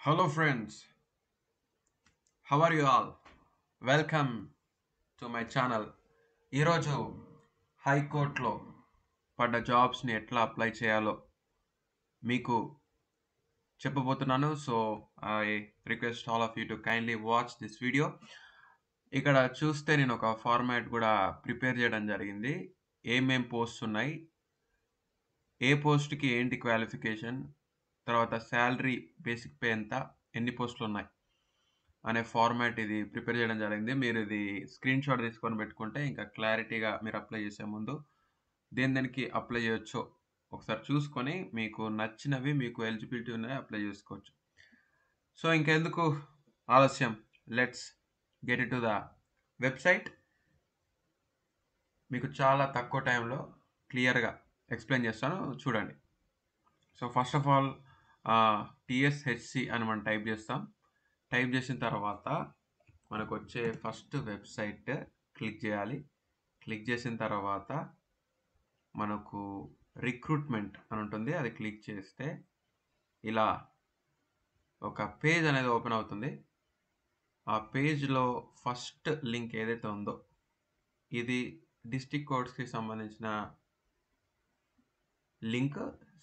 Hello, friends. How are you all? Welcome to my channel. ఈరోజు హైకోర్టులో పడ్డ జాబ్స్ని ఎట్లా అప్లై చేయాలో మీకు చెప్పబోతున్నాను. So I request all of you to kindly watch this video. ఇక్కడ చూస్తే నేను ఒక ఫార్మాట్ కూడా ప్రిపేర్ చేయడం జరిగింది. ఏమేం పోస్ట్స్ ఉన్నాయి, ఏ పోస్ట్కి ఏంటి క్వాలిఫికేషన్, తర్వాత శాలరీ, బేసిక్ పే ఎంత, ఎన్ని పోస్టులు ఉన్నాయి అనే ఫార్మాట్ ఇది ప్రిపేర్ చేయడం జరిగింది. మీరు ఇది స్క్రీన్ షాట్ తీసుకొని పెట్టుకుంటే ఇంకా క్లారిటీగా మీరు అప్లై చేసే ముందు దేనికి అప్లై చేయొచ్చో ఒకసారి చూసుకొని మీకు నచ్చినవి, మీకు ఎలిజిబిలిటీ ఉన్నవి అప్లై చేసుకోవచ్చు. సో ఇంకెందుకు ఆలస్యం, let's get it to the website. మీకు చాలా తక్కువ టైంలో క్లియర్గా ఎక్స్ప్లెయిన్ చేస్తాను, చూడండి. సో ఫస్ట్ ఆఫ్ ఆల్ టిఎస్హెచ్సి అని మనం టైప్ చేస్తాం. టైప్ చేసిన తర్వాత మనకు వచ్చే ఫస్ట్ వెబ్సైట్ క్లిక్ చేయాలి. క్లిక్ చేసిన తర్వాత మనకు రిక్రూట్మెంట్ అని ఉంటుంది, అది క్లిక్ చేస్తే ఇలా ఒక పేజ్ అనేది ఓపెన్ అవుతుంది. ఆ పేజ్లో ఫస్ట్ లింక్ ఏదైతే ఉందో ఇది డిస్ట్రిక్ట్ కోర్ట్స్కి సంబంధించిన లింక్,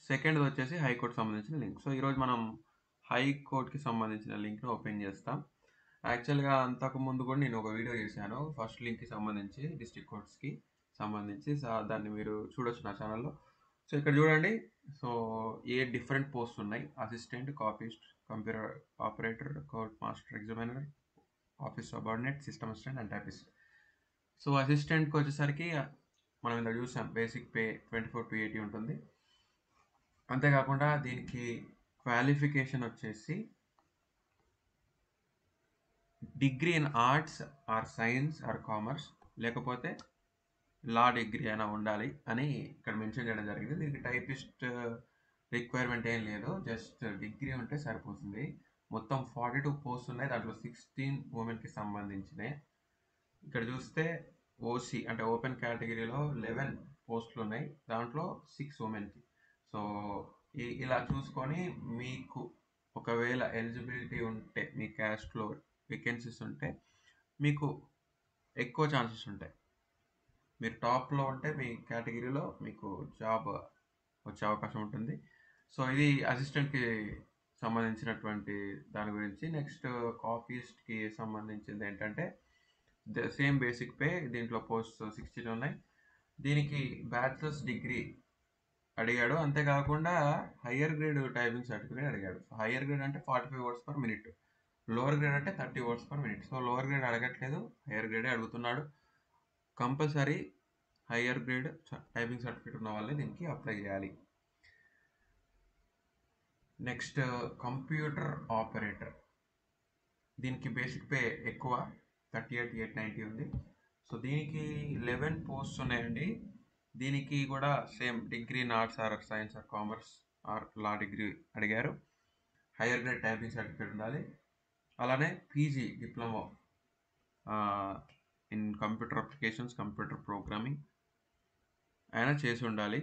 సెకండ్ వచ్చేసి హైకోర్టుకి సంబంధించిన లింక్. సో ఈరోజు మనం హైకోర్టుకి సంబంధించిన లింక్ను ఓపెన్ చేస్తాం. యాక్చువల్గా అంతకుముందు కూడా నేను ఒక వీడియో చేశాను ఫస్ట్ లింక్కి సంబంధించి, డిస్ట్రిక్ట్ కోర్ట్స్కి సంబంధించి. దాన్ని మీరు చూడొచ్చు నా ఛానల్లో. సో ఇక్కడ చూడండి. సో డిఫరెంట్ పోస్ట్ ఉన్నాయి: assistant, copyist, computer operator, court master examiner, office subordinate, system assistant and typist. So అసిస్టెంట్కి వచ్చేసరికి మనం ఇలా చూసాం, బేసిక్ పే 24 to 80 ఉంటుంది. అంతేకాకుండా దీనికి క్వాలిఫికేషన్ వచ్చేసి degree in arts or science or commerce, లేకపోతే లా డిగ్రీ అయినా ఉండాలి అని ఇక్కడ మెన్షన్ చేయడం జరిగింది. దీనికి టైపిస్ట్ రిక్వైర్మెంట్ ఏం లేదు, జస్ట్ డిగ్రీ ఉంటే సరిపోతుంది. మొత్తం 42 పోస్ట్ ఉన్నాయి, దాంట్లో 16 ఉమెన్కి సంబంధించినవి. ఇక్కడ చూస్తే ఓసీ అంటే ఓపెన్ కేటగిరీలో 11 పోస్టులు ఉన్నాయి, దాంట్లో 6 ఉమెన్కి. సో ఇలా చూసుకొని మీకు ఒకవేళ ఎలిజిబిలిటీ ఉంటే, మీ క్యాస్ట్లో వేకెన్సీస్ ఉంటే మీకు ఎక్కువ ఛాన్సెస్ ఉంటాయి. మీరు టాప్లో ఉంటే మీ కేటగిరీలో మీకు జాబ్ వచ్చే అవకాశం ఉంటుంది. సో ఇది అసిస్టెంట్కి సంబంధించినటువంటి దాని గురించి. నెక్స్ట్ కాపీస్ట్కి సంబంధించింది ఏంటంటే సేమ్ బేసిక్ పే, దీంట్లో పోస్ట్ 16 ఉన్నాయి. దీనికి బ్యాచిలర్స్ డిగ్రీ అడిగాడు, అంతేకాకుండా హయ్యర్ గ్రేడ్ టైపింగ్ సర్టిఫికేట్ అడిగాడు. హయ్యర్ గ్రేడ్ అంటే 45 words per minute, lower grade అంటే 30 words per minute. So lower grade అడగట్లేదు, హయ్యర్ గ్రేడే అడుగుతున్నాడు. Compulsory higher grade typing certificate ఉన్న వాళ్ళే దీనికి అప్లై చేయాలి. నెక్స్ట్ కంప్యూటర్ ఆపరేటర్, దీనికి బేసిక్ పే ఎక్కువ, 38,890 ఉంది. సో దీనికి 11 పోస్ట్స్ ఉన్నాయండి. దీనికి కూడా same degree in arts or science or commerce or law degree అడిగారు. హయ్యర్ గ్రేడ్ టైపింగ్ సర్టిఫికేట్ ఉండాలి. అలానే PG diploma in computer applications, computer programming అయినా చేసి ఉండాలి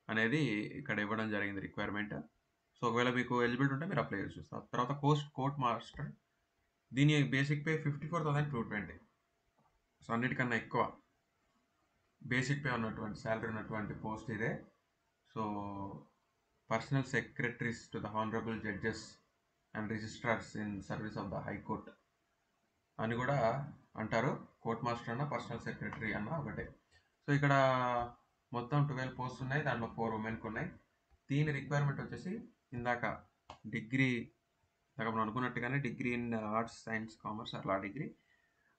అనేది ఇక్కడ ఇవ్వడం జరిగింది రిక్వైర్మెంట్. సో ఒకవేళ మీకు ఎలిజిబిలిటీ ఉంటే మీరు అప్లై చేసి. తర్వాత కోర్ట్ మాస్టర్, దీని బేసిక్ పే 54,220. సో అన్నిటికన్నా ఎక్కువ బేసిక్ పే ఉన్నటువంటి శాలరీ ఉన్నటువంటి పోస్ట్ ఇదే. So personal secretaries to the honourable judges and registrars in service of the high court అని కూడా అంటారు. కోర్ట్ మాస్టర్ అన్న పర్సనల్ సెక్రటరీ అన్న ఒకటే. సో ఇక్కడ మొత్తం 12 పోస్ట్ ఉన్నాయి, దాంట్లో 4 ఉమెన్కి ఉన్నాయి. దీని రిక్వైర్మెంట్ వచ్చేసి ఇందాక డిగ్రీ, మనం అనుకున్నట్టుగానే degree in arts, science, commerce or law degree.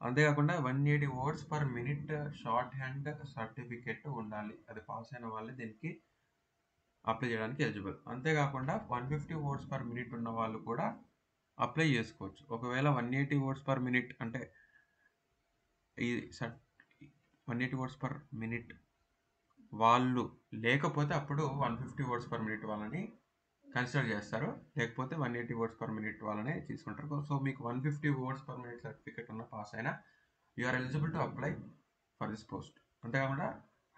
అంతేకాకుండా 180 words per minute shorthand certificate ఉండాలి. అది పాస్ అయిన వాళ్ళే దీనికి అప్లై చేయడానికి ఎలిజిబుల్. అంతేకాకుండా 150 words per minute ఉన్న వాళ్ళు కూడా అప్లై చేసుకోవచ్చు. ఒకవేళ 180 words per minute అంటే ఈ 180 words per minute వాళ్ళు లేకపోతే అప్పుడు 150 words per minute వాళ్ళని కన్సిడర్ చేస్తారు, లేకపోతే 180 words per minute వాళ్ళనే తీసుకుంటారు. సో మీకు 150 words per minute సర్టిఫికేట్ ఉన్న పాస్ అయినా you are eligible to apply for this post. అంతేకాకుండా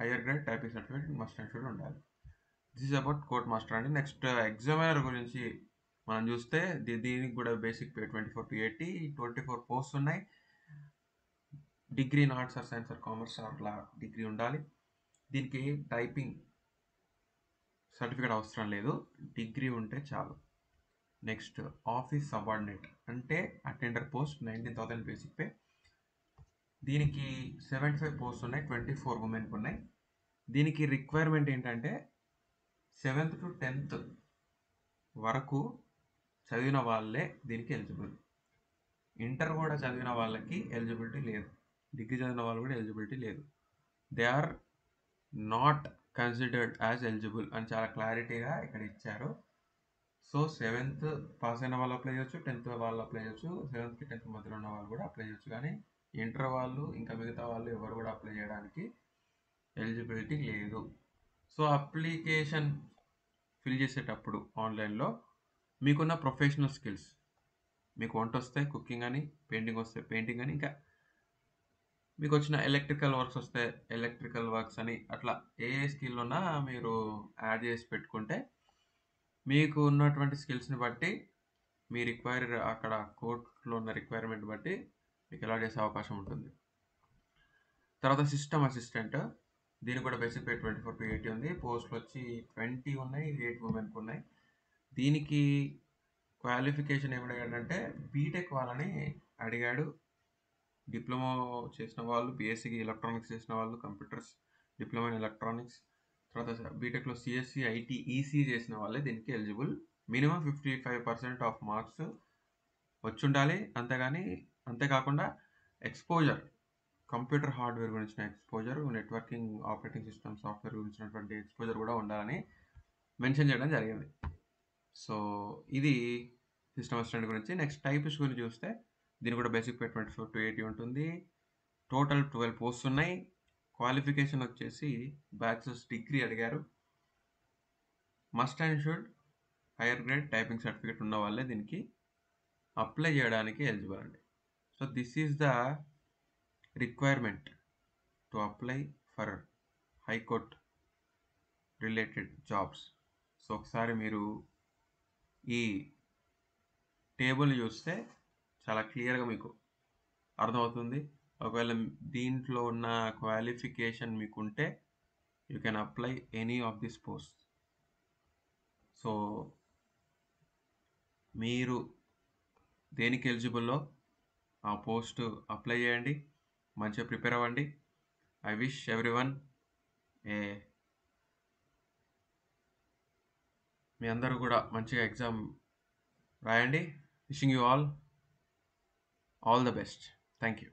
higher grade typing certificate must and should ఉండాలి. This is about court master అండి. నెక్స్ట్ ఎగ్జామినర్ గురించి మనం చూస్తే దీనికి కూడా బేసిక్ పే 24 to 80, 24 పోస్ట్ ఉన్నాయి. Degree in arts or science or commerce or law degree ఉండాలి. దీనికి టైపింగ్ సర్టిఫికేట్ అవసరం లేదు, డిగ్రీ ఉంటే చాలు. నెక్స్ట్ ఆఫీస్ సబార్డినేట్ అంటే అటెండర్ పోస్ట్ 19,000 బేసిక్ పే. దీనికి 75 పోస్ట్ ఉన్నాయి, 24 ఉమెన్కి ఉన్నాయి. దీనికి రిక్వైర్మెంట్ ఏంటంటే 7th to 10th వరకు చదివిన వాళ్ళే దీనికి ఎలిజిబుల్. ఇంటర్ కూడా చదివిన వాళ్ళకి ఎలిజిబిలిటీ లేదు, డిగ్రీ చదివిన వాళ్ళు కూడా ఎలిజిబిలిటీ లేదు. They are not considered as eligible అని చాలా క్లారిటీగా ఇక్కడ ఇచ్చారు. సో 7th పాస్ అయిన వాళ్ళు అప్లై చేయొచ్చు, 10th వాళ్ళు అప్లై చేయొచ్చు, 7th 10th మధ్యలో ఉన్న వాళ్ళు కూడా అప్లై చేయొచ్చు. కానీ ఇంటర్ వాళ్ళు ఇంకా మిగతా వాళ్ళు ఎవరు కూడా అప్లై చేయడానికి ఎలిజిబిలిటీ లేదు. సో అప్లికేషన్ ఫిల్ చేసేటప్పుడు ఆన్లైన్లో మీకున్న ప్రొఫెషనల్ స్కిల్స్, మీకు వంట వస్తే కుకింగ్ అని, పెయింటింగ్ వస్తే పెయింటింగ్ అని, ఇంకా మీకు వచ్చిన ఎలక్ట్రికల్ వర్క్స్ వస్తే ఎలక్ట్రికల్ వర్క్స్ అని, అట్లా ఏ స్కిల్ ఉన్నా మీరు యాడ్ చేసి పెట్టుకుంటే మీకు ఉన్నటువంటి స్కిల్స్ని బట్టి మీ అక్కడ కోర్టులో ఉన్న రిక్వైర్మెంట్ బట్టి మీకు ఎలా చేసే అవకాశం ఉంటుంది. తర్వాత సిస్టమ్ అసిస్టెంట్, దీనికి కూడా బేసిక్ పే 24 to 80 ఉంది. పోస్టులు వచ్చి 20 ఉన్నాయి, 8 ఉమెన్కి ఉన్నాయి. దీనికి క్వాలిఫికేషన్ ఏమి అడిగాడంటే బీటెక్ వాళ్ళని అడిగాడు. డిప్లొమా చేసిన వాళ్ళు, బీఎస్సీ ఎలక్ట్రానిక్స్ చేసిన వాళ్ళు, కంప్యూటర్స్ డిప్లొమా ఇన్ ఎలక్ట్రానిక్స్, తర్వాత బీటెక్లో సిఎస్సి, ఐటీ, ఈసీ చేసిన వాళ్ళే దీనికి ఎలిజిబుల్. మినిమం 55% ఆఫ్ మార్క్స్ వచ్చి ఉండాలి. అంతేకాకుండా ఎక్స్పోజర్, కంప్యూటర్ హార్డ్వేర్ గురించిన exposure, networking, operating system software గురించినటువంటి ఎక్స్పోజర్ కూడా ఉండాలని మెన్షన్ చేయడం జరిగింది. సో ఇది సిస్టమ్ అసిస్టెంట్ గురించి. నెక్స్ట్ టైపిస్ట్ గురించి చూస్తే దీని కూడా బేసిక్ పే 24 to 80 ఉంటుంది. టోటల్ 12 పోస్ట్ ఉన్నాయి. క్వాలిఫికేషన్ వచ్చేసి బ్యాచిలర్స్ డిగ్రీ అడిగారు. Must and should hire grade typing certificate ఉన్న వాళ్ళే దీనికి అప్లై చేయడానికి ఎలిజిబుల్ అండి. So this is the requirement to apply for high court related jobs. So ఒకసారి మీరు ఈ టేబుల్ చూస్తే చాలా క్లియర్గా మీకు అర్థమవుతుంది. ఒకవేళ దీంట్లో ఉన్న క్వాలిఫికేషన్ మీకు ఉంటే you can apply any of this post. So మీరు దేనికి ఎలిజిబుల్లో ఆ పోస్ట్ అప్లై చేయండి, మంచిగా ప్రిపేర్ అవ్వండి. ఐ విష్ ఎవ్రీవన్ మీ అందరూ కూడా మంచిగా ఎగ్జామ్ రాయండి. Wishing you all the best. Thank you.